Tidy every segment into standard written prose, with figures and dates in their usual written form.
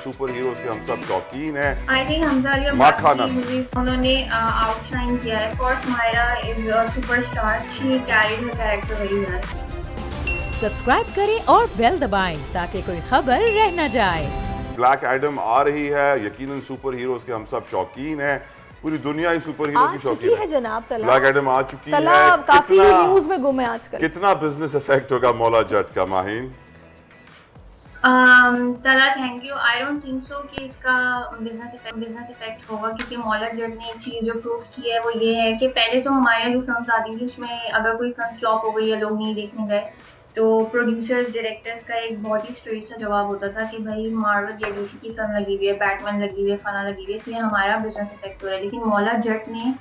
Super heroes के हम सब शौकीन हैं। आई थिंक हमजा अली माखाना उन्होंने आउटशाइन किया है। Course Maira is a superstar, she carried her character very well. Subscribe करें और बेल दबाएं ताकि कोई खबर रह न जाए। ब्लैक एडम आ रही है, यकीनन सुपर हीरोज के हम सब शौकीन हैं। पूरी दुनिया ही सुपर हीरोज की शौकीन है जनाब। ब्लैक एडम आ चुकी है, काफी न्यूज में गुम है आजकल। कितना बिजनेस इफेक्ट होगा मौला जट का माहिन? तला thank you. I don't think so कि इसका बिजनेस इफेक्ट होगा, क्योंकि मौला जट ने एक चीज़ जो प्रूव की है वो ये है कि पहले तो हमारे यहाँ जो फिल्म आती थी उसमें अगर कोई फिल्म फ्लॉप हो गई या लोग नहीं देखने गए तो प्रोड्यूसर्स डायरेक्टर्स का एक बहुत ही स्ट्रेट सा जवाब होता था कि भाई मार्वल या डीसी की फिल्म लगी हुई है, बैटमैन लगी हुई है, फना लगी हुई है, इसलिए हमारा बिजनेस इफेक्ट हो रहा है। लेकिन मौला जट ने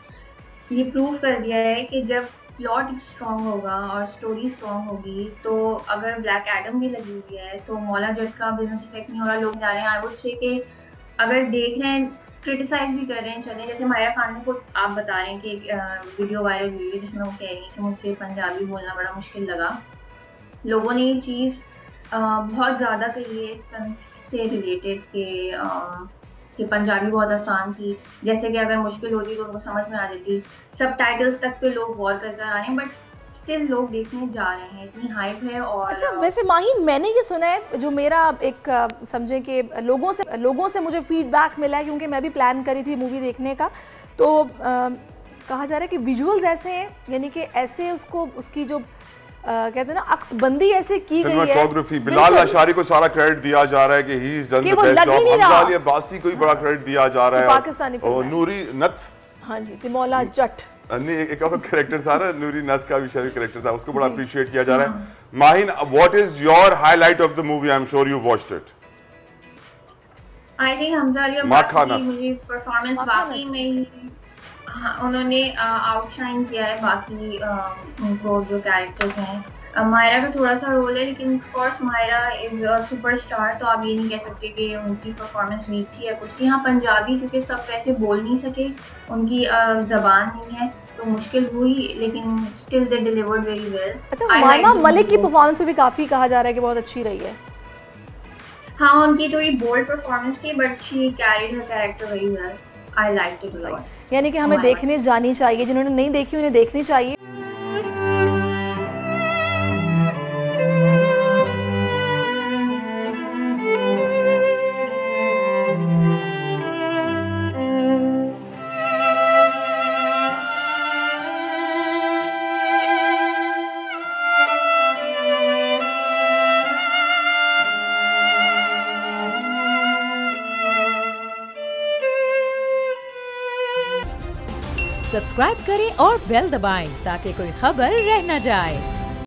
ये प्रूव कर दिया है कि जब प्लॉट स्ट्रॉन्ग होगा और स्टोरी स्ट्रॉन्ग होगी तो अगर ब्लैक एडम भी लगी हुई है तो मौला जट का बिजनेस इफेक्ट नहीं हो रहा। लोग जा रहे हैं। आई वुड से कि अगर देख रहे हैं, क्रिटिसाइज भी कर रहे हैं, चलें। जैसे मायरा खान को आप बता रहे हैं कि एक वीडियो वायरल हुई है जिसमें वो कह रही हैं कि मुझे पंजाबी बोलना बड़ा मुश्किल लगा। लोगों ने ये चीज़ बहुत ज़्यादा कही है इस फिल्म से रिलेटेड कि पंजाबी बहुत आसान थी, जैसे कि अगर मुश्किल होती तो उनको समझ में आ जाती। सबटाइटल्स तक पे लोग गौर कर आ रहे हैं, बट स्टिल लोग देखने जा रहे हैं, इतनी हाइप है। और अच्छा, वैसे माहिन मैंने ये सुना है, जो मेरा एक समझे कि लोगों से मुझे फीडबैक मिला है, क्योंकि मैं भी प्लान करी थी मूवी देखने का, तो कहा जा रहा है कि विजुअल्स ऐसे हैं, यानी कि ऐसे उसकी जो कहते हैं ना अक्सबंदी ऐसे की गई है। सिनेमेटोग्राफी बिलाल अशारी को सारा क्रेडिट दिया जा रहा है कि he is done the best job. Hamza Ali Abbasi को भी बड़ा क्रेडिट दिया जा रहा है। पाकिस्तानी फिल्म नूरी नथ, हाँ जी, मौला जट, एक और कैरेक्टर था ना, नूरी नथ का भी शायद कैरेक्टर था, उसको बड़ा अप्रिशिएट किया जा रहा है। Mahin, what is your highlight of the movie? I am sure you watched it. I think Hamza Ali Abbasi performance वाकई में ही, हाँ, उन्होंने आउटशाइन किया है बाकी उनको जो कैरेक्टर्स हैं। मायरा का थोड़ा सा रोल है, लेकिन of course Maira is a superstar, तो आप ये नहीं कह सकते कि उनकी परफॉर्मेंस वीक थी या कुछ थी। हाँ, पंजाबी क्योंकि सब वैसे बोल नहीं सके, उनकी ज़बान नहीं है तो मुश्किल हुई, लेकिन still they delivered very well. अच्छा, हुमायमा मलिक की परफॉर्मेंस भी काफ़ी कहा जा रहा है कि बहुत अच्छी रही है। हाँ, उनकी थोड़ी बोल्ड परफॉर्मेंस थी, but she carried her character very well. I liked it a lot. यानी कि हमें देखने जानी चाहिए, जिन्होंने नहीं देखी उन्हें देखनी चाहिए। सब्सक्राइब करें और बेल दबाएं ताकि कोई खबर रह न जाए।